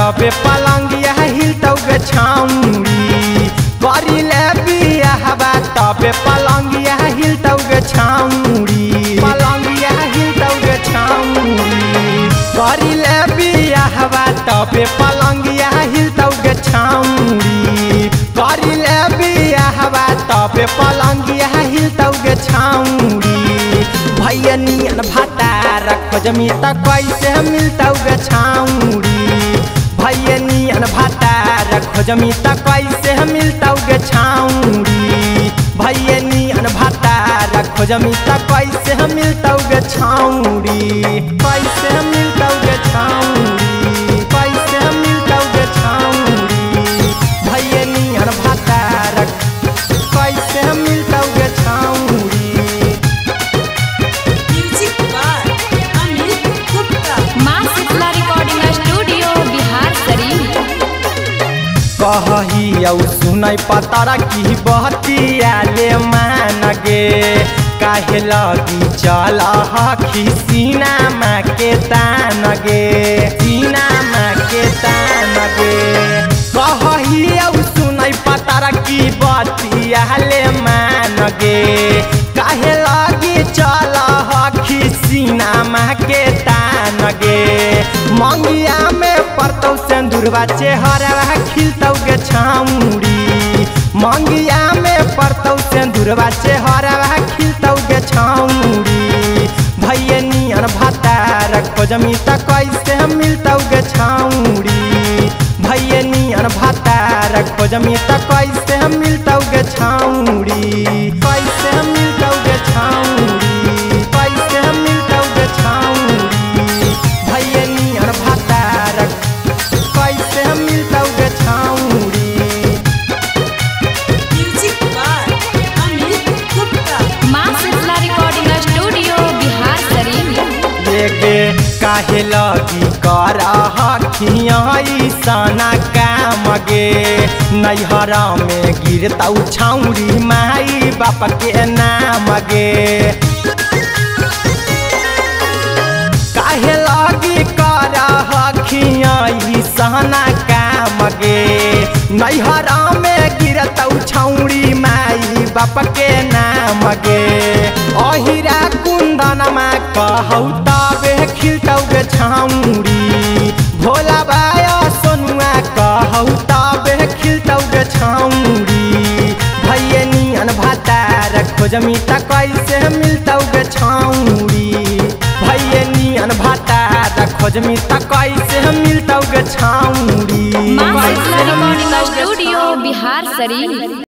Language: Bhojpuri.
तबे पलंगिया हिलतौ गे छाउरी करी ले बियाहवा तबे पलंगिया हिलतौ गे छाउरी पलंगिया हिलतौ गे छाउरी करी ले बियाहवा तबे पलंगिया हिलतौ गे छाउरी करी ले बियाहवा तबे पलंगिया हिलतौ गे छाउरी भैया नियन भातार खोजमी त कैसे मिलतौ गे छाउरी भैया नियन भातार खोजमी त कैसे मिलतौ गे छाउरी भैया नियन भातार खोजमी त कैसे मिलतौ गे छाउरी कैसे मिलतौ गे छाउरी कैसे मिलतौ गे छाउरी भैया नियन भातार कैसे मिलतौ गे छाउरी। कहियौ सुनै पतरा की बहतिया ले मान गे काहे लगी चल हखी सीना माँ के तान गे सीना माँ के तान गे कहियौ सुनै पतरा की बहतिया ले मान गे काहे लगी चल हखी सीना माँ के तान गे मंगिया में परतौ सिंदूरवा चेहरा खिलतौ गे छाउरी मंगिया में परतौ सिंदूरवा चेहरा खिलतौ गे छाउरी भैया नियन भातार खोजमी त कैसे मिलतौ गे छाउरी भैया नियन भातार खोजमी त कैसे मिलतौ गे छाउरी कैसे मिलतौ गे छाउरी कैसे मिलतौ गे छाउरी भैया नियन भातार कैसे मिलतौ गे छाउरी। काहे लगी कर सना काम गे नैहरा में गिरतौ छाउरी माई बाप के नाम गे काहे लगी कर सना काम गे नैहरा में गिरतौ छाउरी माई बाप के नाम गे अहिरा कुंदनमा कहौ तबे खिलतौ गे छाउरी भोला बाया सोनुआ कहौ तबे खिलतौ गे छाउरी भैया नियन भातार खोजमी त कैसे मिलतौ गे छाउरी भैया नियन भातार खोजमी त कैसे मिलतौ गे छाउरी। स्टूडियो बिहार शरीफ।